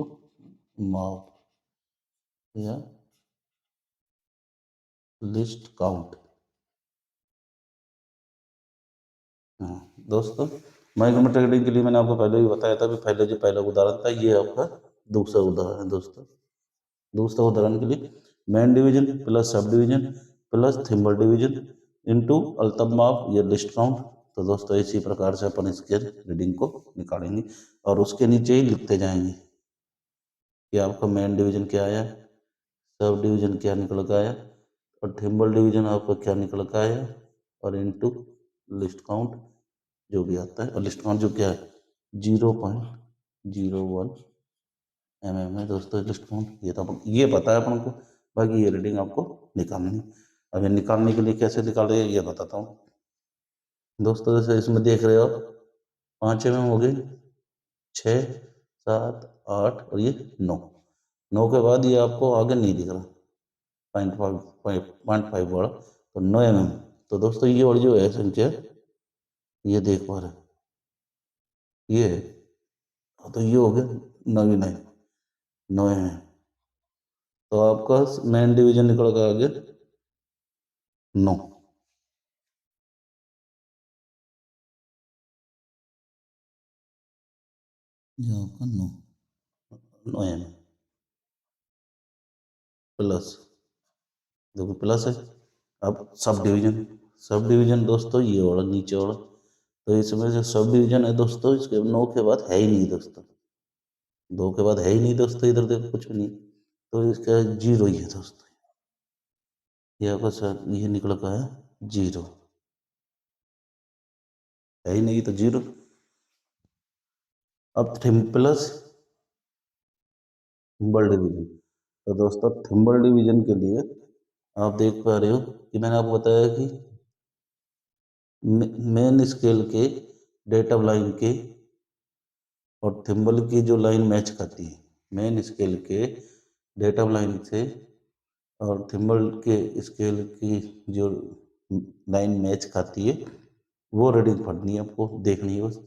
माप या लिस्ट काउंट। हाँ दोस्तों, माइक्रोमीटर रीडिंग के लिए मैंने आपको पहले भी बताया था, पहले जो पहला उदाहरण था ये आपका दूसरा उदाहरण है दोस्तों। दूसरा उदाहरण के लिए main division plus sub division plus thimble division into अल्तम माप या लिस्ट काउंट। तो दोस्तों इसी प्रकार से अपन इसके रीडिंग को निकालेंगे और उसके नीचे ही लिखते जाएंगे कि आपका मेन डिवीजन क्या आया, सब डिवीजन क्या निकल कर आया और थिम्बल डिवीजन आपका क्या निकल कर आया और इनटू लिस्ट काउंट जो भी आता है। और लिस्ट काउंट जो क्या है 0.01 है दोस्तों लिस्ट काउंट। ये तो ये पता है अपन को, बाकी ये रीडिंग आपको निकालनी है। अब ये निकालने के लिए कैसे निकाले ये बताता हूँ दोस्तों। जैसे इसमें देख रहे हो 5 हो गए, 6, 7, 8 और ये 9। 9 के बाद ये आपको आगे नहीं दिख रहा 0.5 वाला, तो 9 तो दोस्तों ये और जो है संख्या ये देख पा रहे ये है, तो ये हो गया 99 9 तो आपका मेन डिवीजन निकल कर आ गया 9। ये आपका 9 9 प्लस, देखो प्लस है। अब सब डिवीजन दोस्तों ये वाला नीचे वाला, तो इसमें जो सब डिवीजन है दोस्तों इसके 9 के बाद है ही नहीं दोस्तों, 2 के बाद है ही नहीं दोस्तों, इधर देखो कुछ भी नहीं, तो इसका 0 ही है दोस्तों। ये आपका सर ये निकल का है 0, है ही नहीं तो 0। अब प्लस थिम्बल डिवीजन, तो दोस्तों थिम्बल डिवीजन के लिए आप देख पा रहे हो कि मैंने आपको बताया कि मेन स्केल के डेटा लाइन के और थिम्बल की जो लाइन मैच करती है, मेन स्केल के डेटा लाइन से और थिम्बल के स्केल की जो लाइन मैच खाती है वो रीडिंग पढ़नी है आपको, देखनी है बस।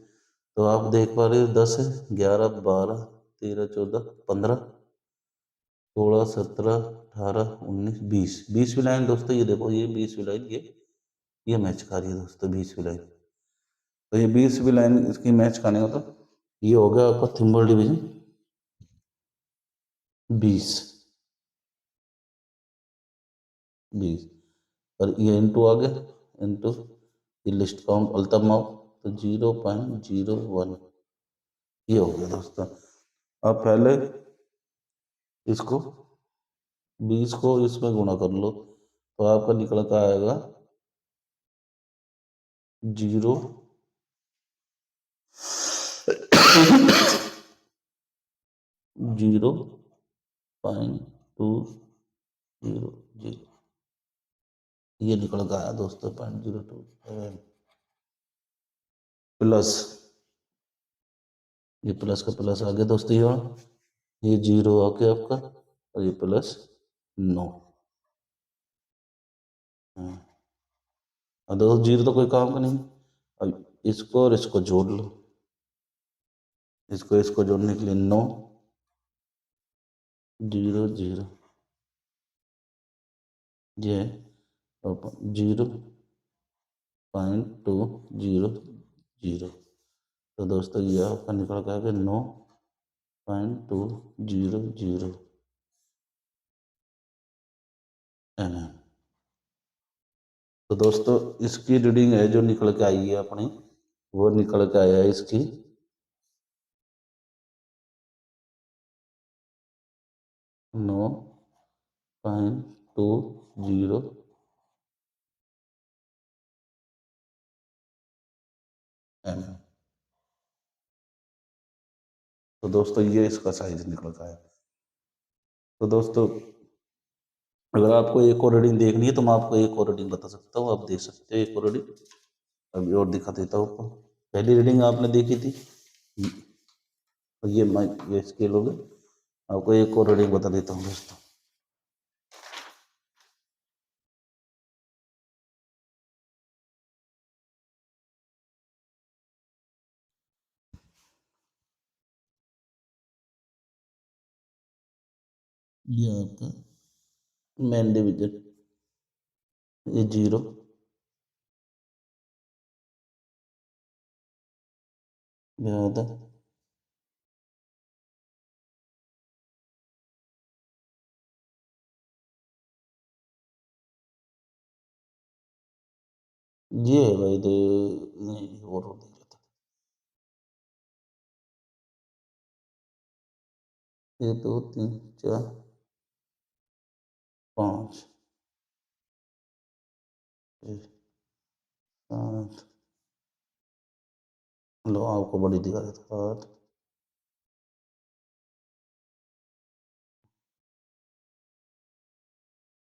तो आप देख पा रहे हो 10 है, 11, 12, 13, 14, 15, 16, 17, 18, 19, 20, 20वीं लाइन दोस्तों ये देखो, ये 20वीं लाइन ये मैच खा रही है दोस्तों 20वीं लाइन। तो ये 20वीं लाइन इसकी मैच खाने का, तो ये हो गया आपका थिम्बल डिवीजन 20 20 और ये इंटू आ गया इंटू ये लिस्ट काउंट अल्तम ऑफ, तो 0.01 ये हो गया दोस्तों। अब पहले इसको 20 को इसमें गुणा कर लो, तो आपका निकल का आएगा 0.200 ये निकल का आया दोस्तों 0.02 प्लस, ये प्लस का प्लस आ गया दोस्तों, ये 0 आ गया आपका और ये प्लस 9। हाँ, और दोस्तों 0 तो कोई काम का नहीं। अब इसको और इसको जोड़ लो, इसको इसको जोड़ने के लिए 9 0 0 ये 0.200। तो दोस्तों ये आपका निकल के आ गया 9.200 mm। तो दोस्तों इसकी रीडिंग है जो निकल के आई है अपनी, वो निकल के आया है इसकी 9.20 mm। तो दोस्तों ये इसका साइज निकल का है। तो दोस्तों अगर आपको एक और रीडिंग देखनी है तो मैं आपको एक और रीडिंग बता सकता हूँ, आप देख सकते हो एक और रीडिंग। अभी और दिखा देता हूँ आपको। पहली रीडिंग आपने देखी थी, ये माइक ये स्केल हो गया। आपको एक और रीडिंग बता देता हूँ दोस्तों। ये आपका मेन डिवीजन, ये जीरो, ज्यादा, ये है भाई तो नहीं और हो नहीं जाता। ये दो तीन चार पाँच छः सात, लो आपको बड़ी दिखा देता हूँ, आठ,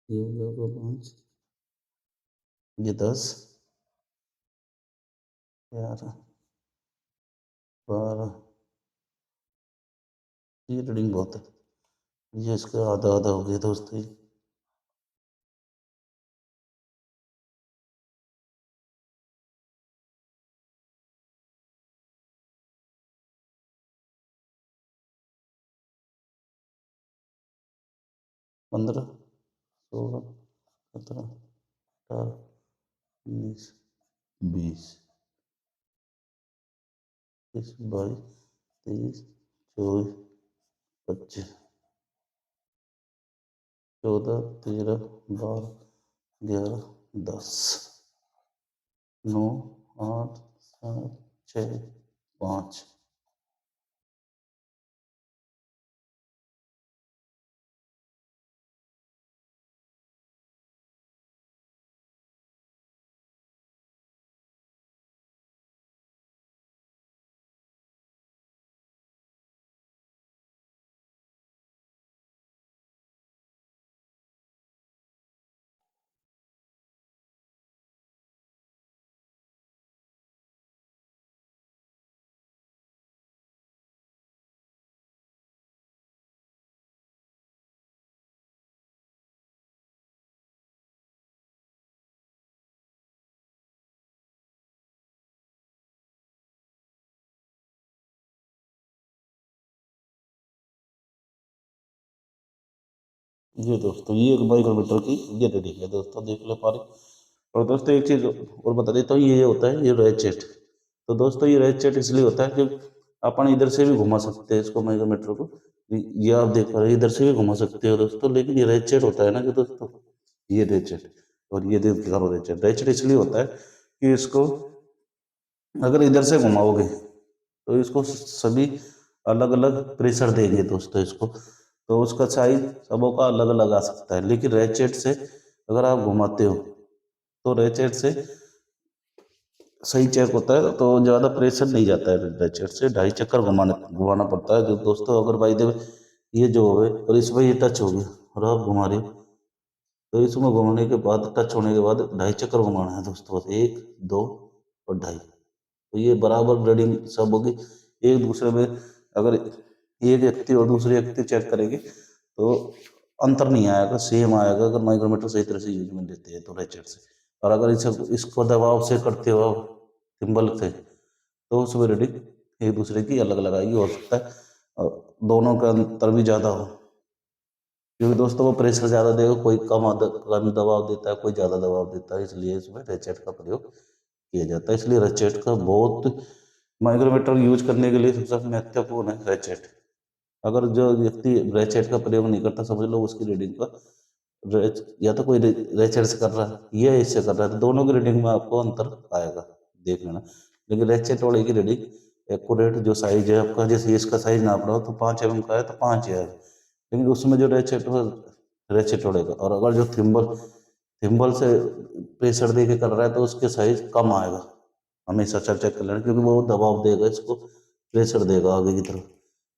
ये हो गया आपका पाँच, ये दस, ग्यारह, बारह, ये रीडिंग बहुत है, ये इसका आधा आधा हो गया दोस्तों ये। 15, 16, 17, 18, 19, 20, 21, 22, 23, 24, 25, 14, 13, 12, 11, 10, 9, 8, 7, 6, 5। ये दोस्तों ये एक माइक्रोमीटर की ये रीडिंग है दोस्तों, देख ले पा रहे। और दोस्तों एक चीज़ और बता देता हूँ, ये होता है ये रेचेट। तो दोस्तों ये रेचेट इसलिए होता है कि अपन इधर से भी घुमा सकते हैं इसको माइक्रोमीटर को, ये आप देख पा रहे हो इधर से भी घुमा सकते हो दोस्तों, लेकिन ये रेचेट होता है ना कि दोस्तों, ये रेचेट और ये देख करो रेचेट, रेचेट इसलिए होता है कि इसको अगर इधर से घुमाओगे तो इसको सभी अलग अलग प्रेशर देंगे दोस्तों इसको, तो उसका साइज सबों का अलग अलग आ सकता है। लेकिन रेचेट से अगर आप घुमाते हो तो रेचेट से सही चेक होता है, तो ज़्यादा प्रेशर नहीं जाता है रेचेट से, 2.5 चक्कर घुमाना पड़ता है जो दोस्तों। अगर बाई द वे ये जो है और इसमें ये टच हो गया और आप घुमा रहे हो, तो इसमें घुमाने के बाद टच होने के बाद 2.5 चक्कर घुमाना है दोस्तों, बस एक, दो और ढाई। तो ये बराबर ब्रीडिंग सब होगी एक दूसरे में। अगर एक व्यक्ति और दूसरे व्यक्ति चेक करेंगे तो अंतर नहीं आएगा, सेम आएगा अगर माइक्रोमीटर सही तरह से यूज में लेते हैं तो रेचेट से। और अगर इसे इसको दबाव से करते हो थिम्बल से तो उसमें रीडिंग एक दूसरे की अलग अलग आएगी, हो सकता है और दोनों का अंतर भी ज़्यादा हो, क्योंकि दोस्तों वो प्रेशर ज़्यादा देगा, कोई कम दबाव देता है, कोई ज़्यादा दबाव देता है, इसलिए इसमें रेचेट का प्रयोग किया जाता है। इसलिए रेचेट का बहुत माइक्रोमीटर यूज करने के लिए सबसे महत्वपूर्ण है रेचेट। अगर जो व्यक्ति रेचेट का प्रयोग नहीं करता, समझ लो उसकी रीडिंग का या तो कोई रेचेट से कर रहा है या इससे कर रहा है, तो दोनों की रीडिंग में आपको अंतर आएगा, देख लेना। लेकिन रेचेट वाले की रीडिंग एक्यूरेट जो साइज है आपका, जैसे इसका साइज नाप रहा हो तो 5 mm का है तो 5 है, लेकिन उसमें जो रेचेट हो रेचेट उड़ेगा। और अगर जो थिम्बल थिम्बल से प्रेशर दे के कर रहा है तो उसके साइज कम आएगा, हमेशा चेक कर लेना, क्योंकि वो दबाव देगा इसको, प्रेशर देगा आगे की तरफ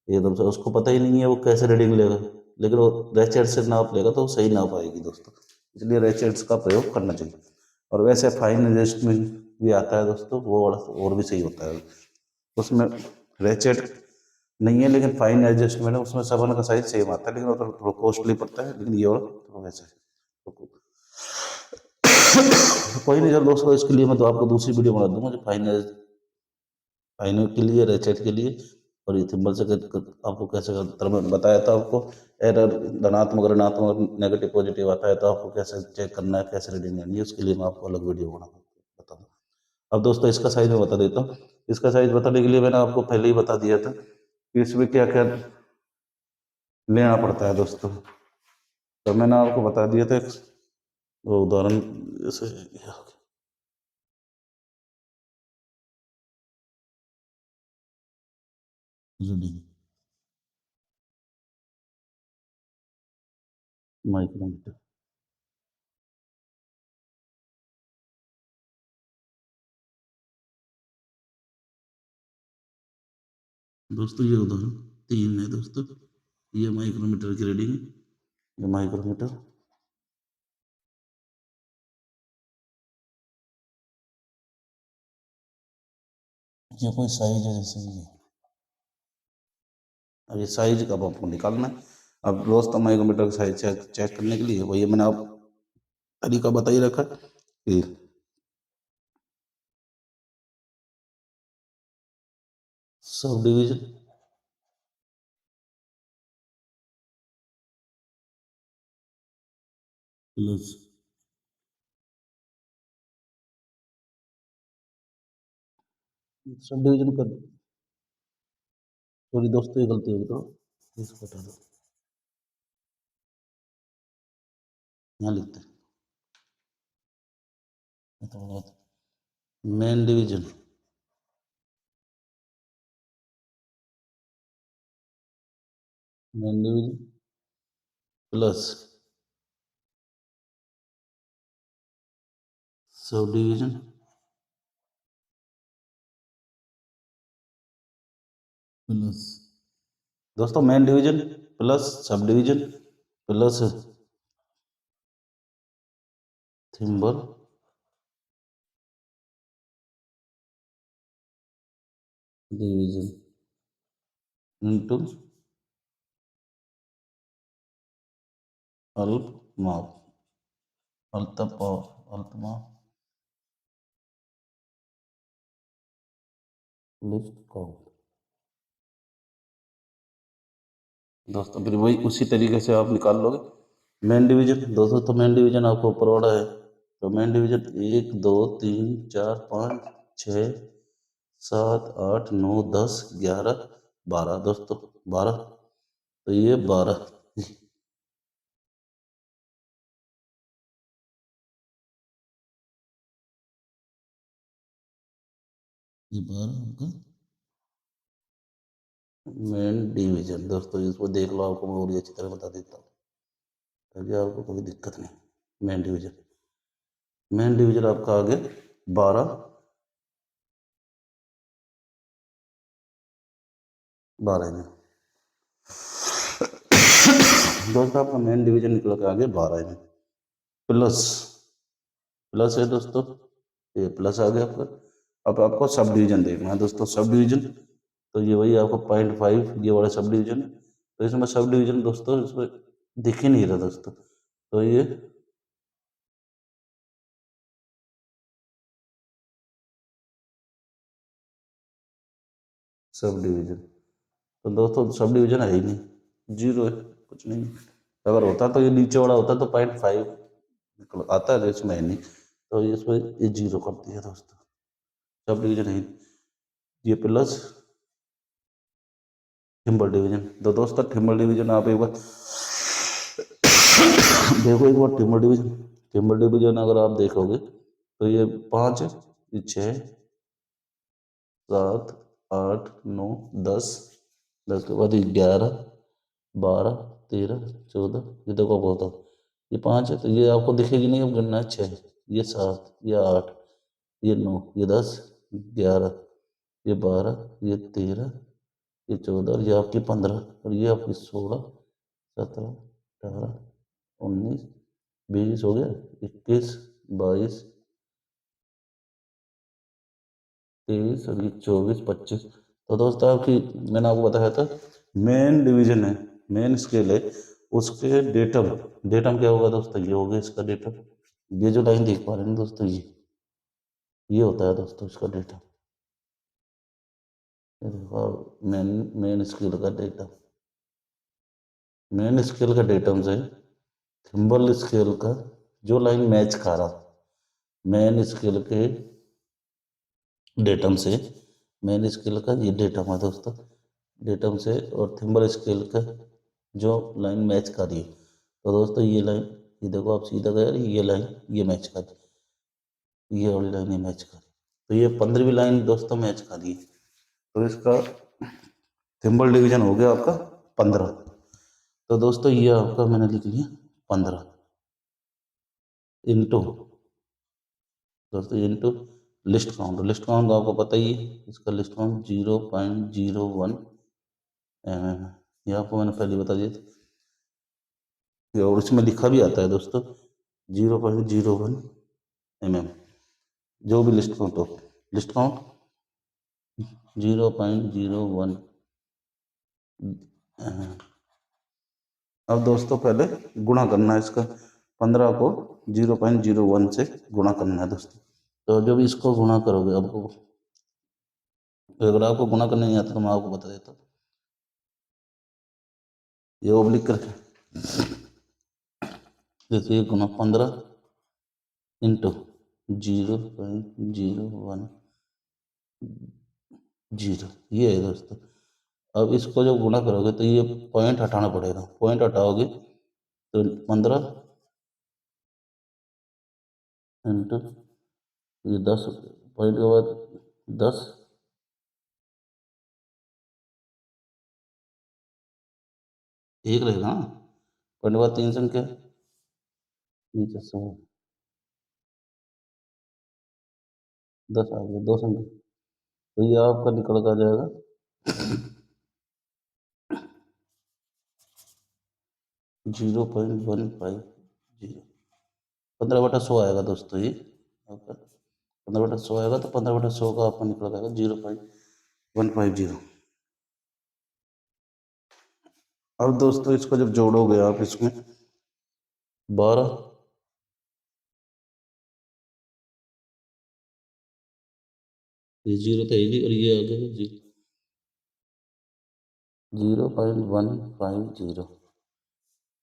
एकदम से, उसको पता ही नहीं है वो कैसे रीडिंग लेगा, लेकिन वो रेचेट से नाप लेगा तो वो सही नाप आएगी दोस्तों, इसलिए रेचेट्स का प्रयोग करना चाहिए। और वैसे फाइन एडजस्टमेंट भी आता है दोस्तों, वो वाला और भी सही होता है, उसमें रेचेट नहीं है लेकिन फाइन एडजस्टमेंट है, उसमें सबन का साइज सेम आता है, लेकिन वो थोड़ा कॉस्टली पड़ता है, लेकिन ये वाला थोड़ा वैसा है। तो कोई नहीं, चलो दोस्तों इसके लिए मैं तो आपको दूसरी वीडियो बना दूंगा जो फाइनल के लिए, रेचेट के लिए, और ये थिम्बल से आपको कैसे करना, मैं बताया था आपको। एरर धनात्मक ऋणात्मक नेगेटिव पॉजिटिव आता है तो आपको कैसे चेक करना है, कैसे रीडिंग लेनी है, उसके लिए मैं आपको अलग वीडियो बता दूँ। अब दोस्तों इसका साइज मैं बता देता हूँ। इसका साइज बताने के लिए मैंने आपको पहले ही बता दिया था कि इसमें क्या क्या लेना पड़ता है दोस्तों, तो मैंने आपको बता दिया था। वो उदाहरण जैसे रीडिंग माइक्रोमीटर, दोस्तों ये उदाहरण 3 है दोस्तों, ये माइक्रोमीटर की रीडिंग है, ये माइक्रोमीटर, ये कोई साइज है जैसे ये। अब ये साइज का अब आपको निकालना है। अब दोस्तों माइक्रोमीटर का साइज चेक चेक करने के लिए वही मैंने आप तरीका बता ही रखा है कि सब डिवीजन प्लस, सब डिवीजन कर, सॉरी दोस्तों ये गलती होगी तो इसको हटा दो, यहाँ लिखते हैं तो main division main division plus sub division plus, दोस्तों main division plus sub division plus thimble division into अल्प माप, अल्प माप लिस्ट काउंट। दोस्तों फिर वही उसी तरीके से आप निकाल लोगे मेन डिवीजन। दोस्तों तो मेन डिवीजन आपको ऊपर वाला है, तो मेन डिवीजन 1 2 3 4 5 6 7 8 9 10 11 दोस्तों 12, तो ये 12, ये 12 होगा मेन डिवीजन। दोस्तों इसको देख लो, आपको मैं और अच्छी तरह बता देता हूँ ताकि आपको कोई दिक्कत नहीं। मेन डिवीजन आपका आगे 12, 12 में दोस्तों आपका मेन डिवीजन निकल के आगे 12 में प्लस, प्लस है दोस्तों, ये प्लस आ गया आपका। अब आपको सब डिवीजन देखना है दोस्तों, सब डिवीजन तो ये वही आपको 0.5 ये वाला सब डिवीजन है, तो इसमें सब डिवीजन दोस्तों इसमें दिख ही नहीं रहा दोस्तों, तो ये सब डिवीजन, तो दोस्तों सब डिवीजन है ही नहीं, जीरो है, कुछ नहीं। अगर होता तो ये नीचे वाला होता तो 0.5 आता है, इसमें है नहीं, तो इसमें ये जीरो कर दिया दोस्तों, सब डिवीजन है। ये प्लस थिम्बल डिवीजन, तो दोस्तों थिम्बल डिवीजन आप एक बार देखो, एक बार टिम्बर डिवीजन अगर आप देखोगे तो ये 5, ये 6, 7, 8, 9, 10, 10 के बाद 11, 12, 13, 14, ये देखो बहुत है, ये 5 है तो ये आपको दिखेगी नहीं, अब गिनना है 6, ये 7, ये 8, ये 9, ये 10, 11, ये 12, ये 13, ये 14 और ये आपकी 15 और ये आपकी 16, 17, 18, 19, 20 हो गया, 21, 22, 23 और ये 24, 25। तो दोस्तों आपकी मैंने आपको बताया था मेन डिवीजन है, मेन स्केल है, उसके डेटम, डेटम क्या होगा दोस्तों, ये हो गया इसका डेटम। ये जो लाइन देख पा रहे हैं ना दोस्तों, ये होता है दोस्तों इसका डेटम। और मेन मेन स्केल का डेटम, मेन स्केल का डेटम से थिम्बल स्केल का जो लाइन मैच खा रहा, मेन स्केल के डेटम से, मेन स्केल का ये डेटम है दोस्तों, डेटम से और थिम्बल स्केल का जो लाइन मैच कर रही है। तो दोस्तों ये लाइन, ये देखो आप सीधा गए, ये लाइन ये मैच कर रही, ये वाली लाइन ये मैच कर रही, तो ये 15वीं लाइन दोस्तों मैच कर रही है। तो इसका थिम्बल डिवीजन हो गया आपका 15। तो दोस्तों ये आपका मैंने लिख लिया 15 इंटू, दोस्तों into list count. List count आपको पता ही है, इसका लिस्ट काउंट 0.01 mm है, ये आपको मैंने पहले बता दिया था, और इसमें लिखा भी आता है दोस्तों 0.01 mm, जो भी लिस्ट काउंट हो, लिस्ट काउंट 0.01 mm। अब दोस्तों पहले गुणा करना है इसका, 15 को 0.01 से गुणा करना है दोस्तों। तो जब इसको गुणा करोगे, आपको अगर आपको गुणा करना नहीं आता तो मैं आपको बता देता हूँ, ये ओब्लिक करके जैसे ये गुना 15 इंटू 0.01 जीरो, ये है दोस्तों। अब इसको जब गुणा करोगे तो ये पॉइंट हटाना पड़ेगा, पॉइंट हटाओगे तो 15 इंटू ये 10, पॉइंट के बाद 10, एक रहेगा ना, पॉइंट के बाद 3 संख्या नीचे 100, 10 आ गया, 2 संख्या, तो ये आपका निकल कर आ जाएगा 0.150, 15/100 आएगा दोस्तों ये आपका, 15/100 आएगा, तो 15/100 का आपका निकल जाएगा 0.150। अब दोस्तों इसको जब जोड़ोगे आप इसमें 12, ये जीरो तो है और ये आ गया 0.150,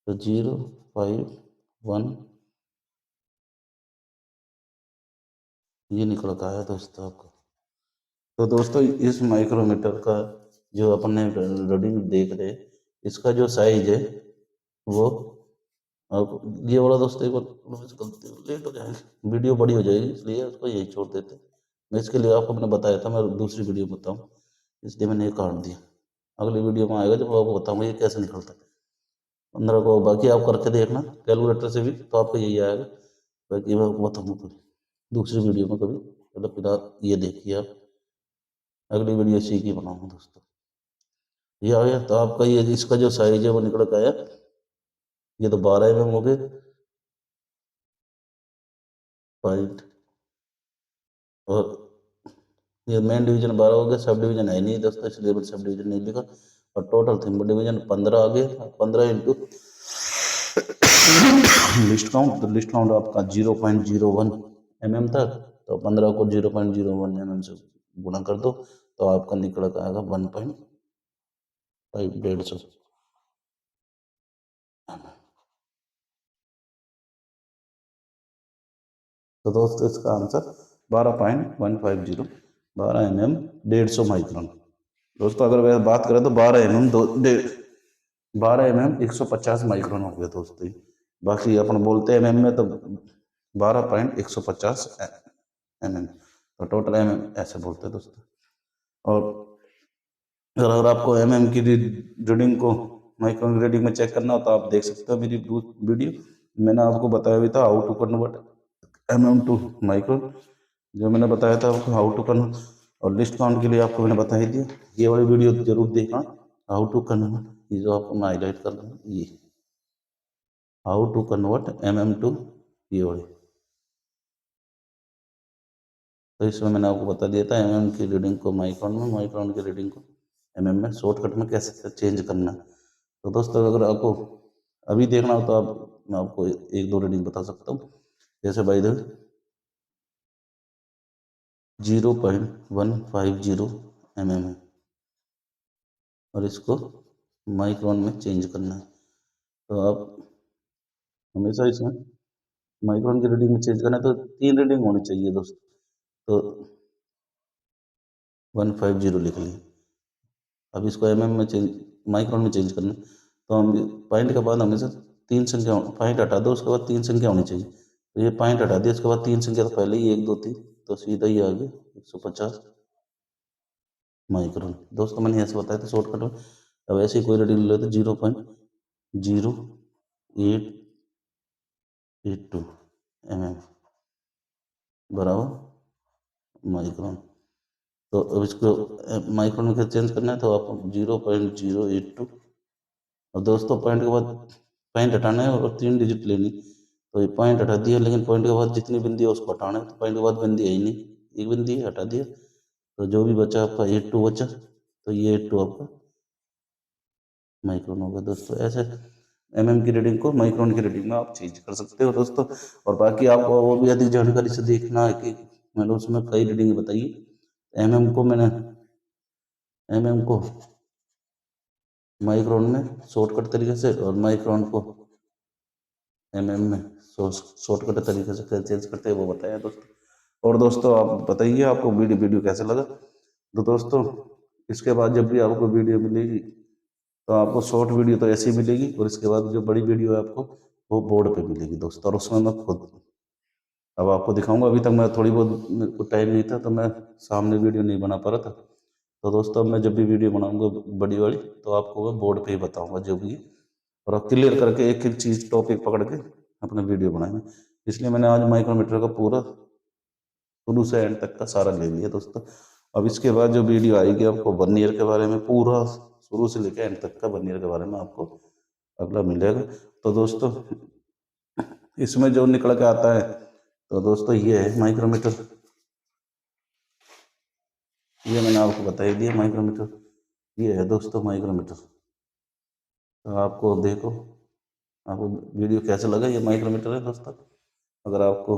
तो 0.1 ये निकल का आया दोस्तों आपका। तो दोस्तों इस माइक्रोमीटर का जो अपने रीडिंग देख रहे, इसका जो साइज है वो, अब ये वाला दोस्तों एक बार लेट हो जाएगा, वीडियो बड़ी हो जाएगी, इसलिए उसको यही छोड़ देते। मैं इसके लिए आपको मैंने बताया था, मैं दूसरी वीडियो में बताऊँ, इसलिए मैंने ये काट दिया। अगली वीडियो में आएगा जब आपको बताऊंगा ये कैसे निकलता है 15 को। बाकी आप करके देखना कैलकुलेटर से भी, तो आपको यही आएगा। बाकी मैं आपको बताऊंगा कभी दूसरी वीडियो में कभी, मतलब फिलहाल ये देखिए आप, अगली वीडियो इसी की बनाऊंगा दोस्तों। ये आ गया, तो आपका ये इसका जो साइज है वो निकल के आया, ये तो 12 mm हो गए पॉइंट, और ये मेन डिवीजन 12 हो गया, सब डिवीजन है नहीं दोस्तों, इसलिए मैंने सब डिवीजन नहीं लिखा, और टोटल थिम्बल डिवीजन 15 आ गया, 15 इंटू लिस्ट काउंट, तो लिस्ट काउंट आपका 0.01 mm था, तो 15 को 0.01 mm से गुणा कर दो, तो आपका निकल कर आएगा 1.5, 150। तो दोस्तों इसका आंसर 12.150, 12 mm 150 माइक्रोन। दोस्तों अगर वह बात करें तो 12 mm 150 माइक्रोन हो गया दोस्तों। बाकी अपन बोलते हैं mm में, तो 12.150 mm, तो टोटल mm ऐसे बोलते हैं दोस्तों। और अगर आपको की रीडिंग को माइक्रोन रीडिंग में चेक करना हो तो आप देख सकते हो मेरी वीडियो, मैंने आपको बताया भी था how to convert to micron, जो मैंने बताया था आपको हाउ टू कन्वर्ट, और लिस्ट काउंट के लिए आपको मैंने बता ही दिया। ये वाली वीडियो जरूर देखना, हाउ टू कन्वर्ट, ये जो आपको मैं हाईलाइट कर रहा हूँ ये। How to convert to POD. तो इसमें मैंने आपको बता दिया था की रीडिंग को माइक्रोन में, माइक्रोन की रीडिंग को में, शॉर्टकट में कैसे चेंज करना है। तो दोस्तों अगर आपको अभी देखना हो तो मैं आपको एक दो रीडिंग बता सकता हूँ। जैसे बाई द 0.150 है और इसको माइक्रोन में चेंज करना है। तो आप हमेशा इसमें माइक्रोन की रीडिंग में चेंज करना है तो 3 रीडिंग होनी चाहिए दोस्तों। तो 150 लिख लिया। अब इसको में चेंज, माइक्रोन में चेंज करना है। तो हम पॉइंट के बाद हमेशा 3 संख्या, पॉइंट हटा दो उसके बाद 3 संख्या होनी चाहिए। तो ये पॉइंट हटा दिया, उसके बाद 3 संख्या तो पहले ही 1 2 3, तो सीधा ही आ गया 150 माइक्रोन। दोस्तों मैंने ऐसे बताया था शॉर्टकट में। अब ऐसे ही कोई रीडिंग ले लेते 0.0882 बराबर माइक्रोन। तो अब इसको माइक्रोन में चेंज करना है तो आपको 0.082। और दोस्तों पॉइंट के बाद पॉइंट हटाना है और 3 डिजिट लेनी। तो ये पॉइंट हटा दिया, लेकिन पॉइंट के बाद जितनी बिंदी है उसको हटाना है। तो पॉइंट के बाद बिंदी है ही नहीं, एक बिंदी है, हटा दिया। तो जो भी बचा आपका 82 बचा, तो ये 82 आपका माइक्रोन होगा दोस्तों। ऐसे की रीडिंग को माइक्रोन की रीडिंग में आप चेंज कर सकते हो दोस्तों। और बाकी आपको वो भी अधिक जानकारी से देखना है कि मैंने उसमें कई रीडिंग बताई। को मैंने को माइक्रोन में शॉर्टकट तरीके से और माइक्रोन को में शॉर्टकट तरीके से चेंज करते हैं वो बताया दोस्तों। और दोस्तों आप बताइए आपको वीडियो कैसे लगा। तो दोस्तों इसके बाद जब भी आपको वीडियो मिलेगी तो आपको शॉर्ट वीडियो तो ऐसी मिलेगी, और इसके बाद जो बड़ी वीडियो है आपको वो बोर्ड पे मिलेगी दोस्तों। और उसमें मैं खुद अब आपको दिखाऊंगा। अभी तक मैं थोड़ी बहुत, मेरे को टाइम नहीं था तो मैं सामने वीडियो नहीं बना पा रहा था। तो दोस्तों अब मैं जब भी वीडियो बनाऊंगा बड़ी वाली तो आपको मैं बोर्ड पे ही बताऊंगा जो भी, और आप क्लियर करके एक एक चीज टॉपिक पकड़ के अपना वीडियो बनाएंगे। इसलिए मैंने आज माइक्रोमीटर का पूरा शुरू से एंड तक का सारा ले लिया दोस्तों। अब इसके बाद जो वीडियो आएगी आपको 1 ईयर के बारे में, पूरा शुरू से लेकर एंड तक का 1 ईयर के बारे में आपको अगला मिलेगा। तो दोस्तों इसमें जो निकल के आता है तो दोस्तों ये है माइक्रोमीटर। ये मैंने आपको बता ही दिया माइक्रोमीटर। ये है दोस्तों माइक्रोमीटर। तो आपको देखो आपको वीडियो कैसे लगा। ये माइक्रोमीटर है दोस्तों। अगर आपको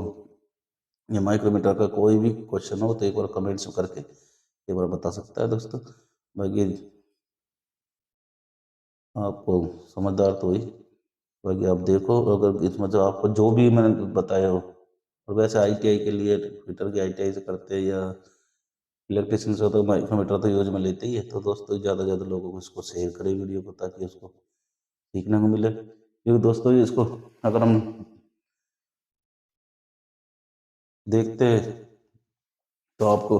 ये माइक्रोमीटर का कोई भी क्वेश्चन हो तो एक बार कमेंट्स में करके एक बार बता सकता है दोस्तों। बाकी आपको समझदार तो हुई। बाकी आप देखो, अगर इसमें जो आपको जो भी मैंने बताया हो, और वैसे आईटीआई के लिए फिटर की आईटीआई से करते हैं या इलेक्ट्रिशियन से, तो माइक्रोमीटर तो यूज में लेते ही है। तो दोस्तों ज़्यादा से ज़्यादा लोगों को इसको शेयर करें वीडियो को, ताकि उसको सीखने को मिले। क्योंकि दोस्तों ये इसको अगर हम देखते हैं तो आपको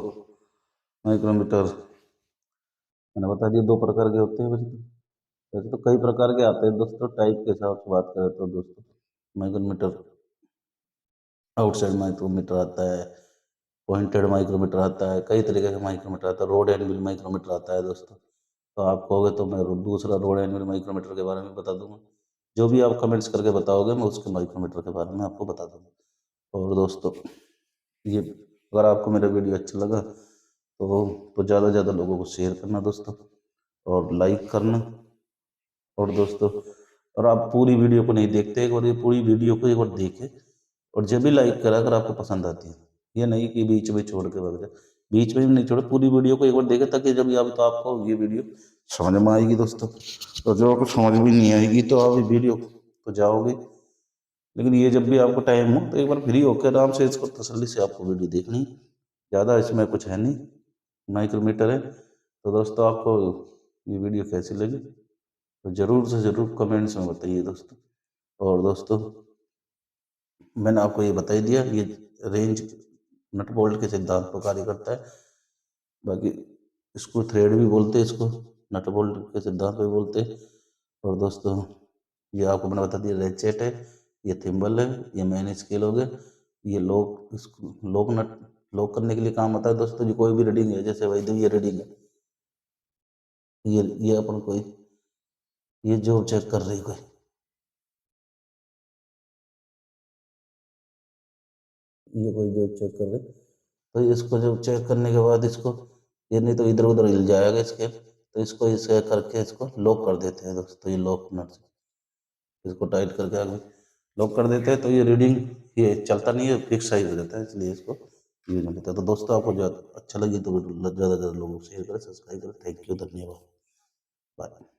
माइक्रोमीटर मैंने बता दिया 2 प्रकार के होते हैं। वैसे तो कई प्रकार के आते हैं दोस्तों। टाइप के हिसाब से बात करें तो दोस्तों माइक्रोमीटर, आउटसाइड माइक्रोमीटर आता है, पॉइंटेड माइक्रोमीटर आता है, कई तरीके का माइक्रोमीटर आता है, रोड एंड व्हील माइक्रोमीटर आता है दोस्तों। तो आप कहोगे तो मैं दूसरा रोड एंड व्हील माइक्रोमीटर के बारे में बता दूंगा। जो भी आप कमेंट्स करके बताओगे मैं उसके माइक्रोमीटर के बारे में आपको बता दूंगा। और दोस्तों ये अगर आपको मेरा वीडियो अच्छा लगा तो ज़्यादा से ज़्यादा लोगों को शेयर करना दोस्तों, और लाइक करना। और दोस्तों और आप पूरी वीडियो को नहीं देखते, एक बार ये पूरी वीडियो को एक बार देखें, और जब भी लाइक करा अगर आपको पसंद आती है। ये नहीं कि बीच में छोड़ के भाग जाए, बीच में भी नहीं छोड़े, पूरी वीडियो को एक बार देखे, ताकि जब ये तो आपको ये वीडियो समझ में आएगी दोस्तों। और जो आपको समझ में नहीं आएगी तो आप ये वीडियो तो जाओगे, लेकिन ये जब भी आपको टाइम हो तो एक बार फ्री होकर आराम से इसको तसल्ली से आपको वीडियो देखनी। ज़्यादा इसमें कुछ है नहीं, माइक्रोमीटर है। तो दोस्तों आपको ये वीडियो कैसी लगी तो ज़रूर से ज़रूर कमेंट्स में बताइए दोस्तों। और दोस्तों मैंने आपको ये बता ही दिया, ये रेंज नट बोल्ट के सिद्धांत पर कार्य करता है। बाकी इसको थ्रेड भी बोलते हैं, इसको नट बोल्ट के सिद्धांत पे बोलते हैं। और दोस्तों ये आपको मैंने बता दिया, रेचेट है, ये थिम्बल है, ये मेन स्केल हो गया, ये लॉक, इसको लॉक नट लॉक करने के लिए काम आता है दोस्तों। जो कोई भी रीडिंग है, जैसे भाई ये रीडिंग है, ये अपन कोई ये जो चेक कर रही कोई ये कोई जो चेक कर रहे, तो इसको जब चेक करने के बाद इसको, ये नहीं तो इधर उधर हिल जाएगा इसके, तो इसको इसे करके इसको लॉक कर देते हैं दोस्तों। ये लॉक नट से इसको टाइट करके आगे लॉक कर देते हैं, तो ये रीडिंग ये चलता नहीं है, फिक्स साइज हो जाता है, इसलिए इसको यूज नहीं करता। तो दोस्तों आपको अच्छा लगी तो ज़्यादा से ज़्यादा लोगों को शेयर करें, सब्सक्राइब करें। थैंक यू, धन्यवाद, बाय।